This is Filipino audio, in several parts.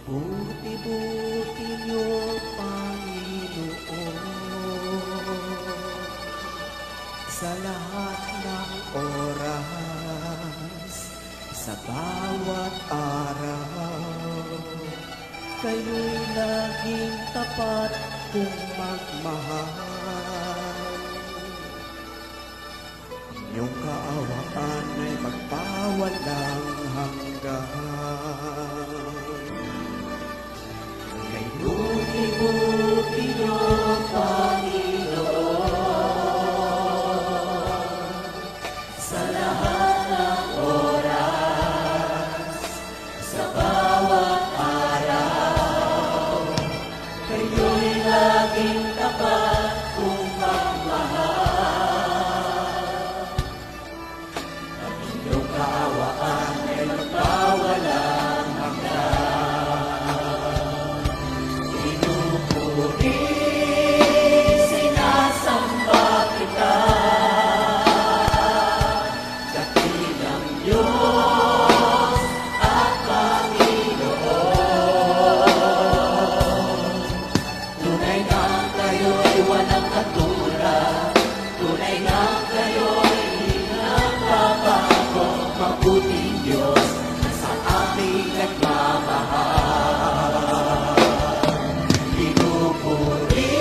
Buti-buti niyo, Panginoon, sa lahat ng oras, sa bawat araw. Kayo'y laging tapat kung magmahal. Inyong kaawaan ay magpawalang hanggan. Kay buti-buti niyo, Panginoon, sa lahat ng oras, sa bawat araw. Kayo'y laging tapat kung magmahal. Ang inyong kaawaan ay magpawalang hanggan. Pinupuri, sinasamba kita, dakilang Diyos at Panginoon. Tunay nga kayo'y walang katulad, tunay nga kayo'y nagbabago. Mabuting Diyos na sa ating nagmamahal. Pinupuri,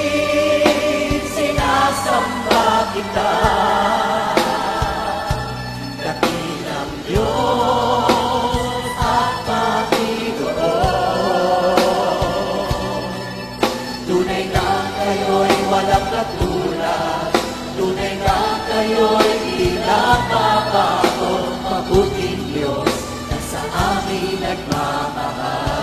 sinasamba kita, dakilang Diyos at Panginoon. Tunay nga kayo'y walang katulad, tunay nga kayo'y pinagbabago. Mabuting Diyos na sa amin nagmamahal.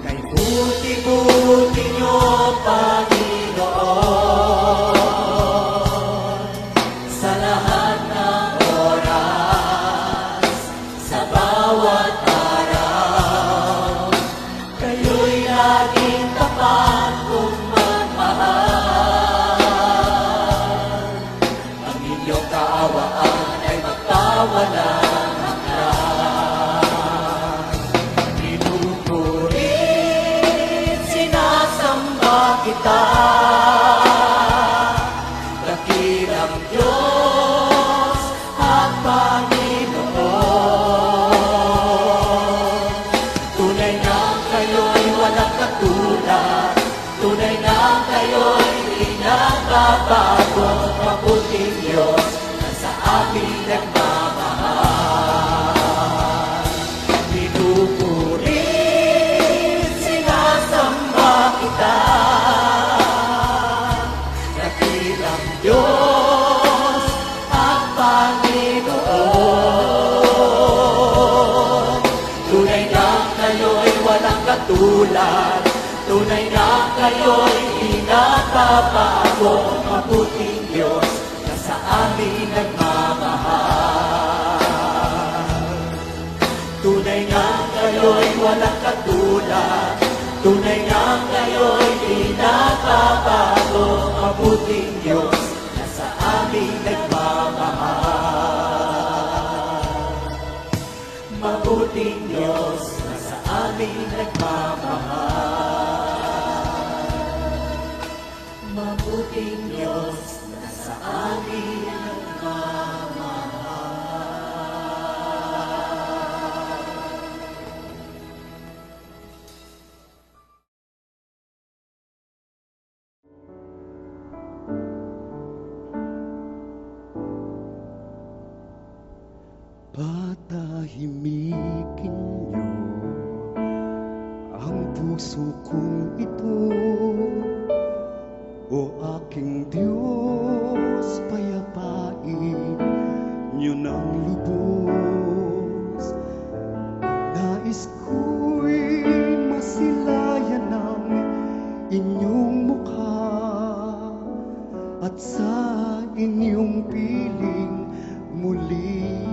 Kay buti-buti niyo, Panginoon, sa lahat ng oras, sa bawat araw. Kayo'y laging tapat kung magmahal. Ang inyong kaawaan ay magpawalang hanggan. Pinupuri, sinasamba kita, dakilang Diyos at Panginoon. Tunay na kayo'y walang katulad, tunay na kayo'y pinagbabago. Mabuting Diyos na sa amin nagmamahal. Pinupuri, sinasamba kita, dakilang Diyos at Panginoon. Tunay na kayo'y walang katulad, tunay na kayo'y pinagbabago. Mabuting Diyos na sa amin nagmamahal. Tunay na kayo'y walang katulad, tunay na kayo'y pinagbabago. Mabuting Diyos na sa amin nagmamahal. Mabuting Diyos na sa amin nagmamahal. Mabuting Diyos na sa amin Patahimikin niyo ang puso kong ito, o aking Diyos, payapain niyo ng lubos ang Nais ko'y masilayan ng inyong mukha at sa inyong piling muli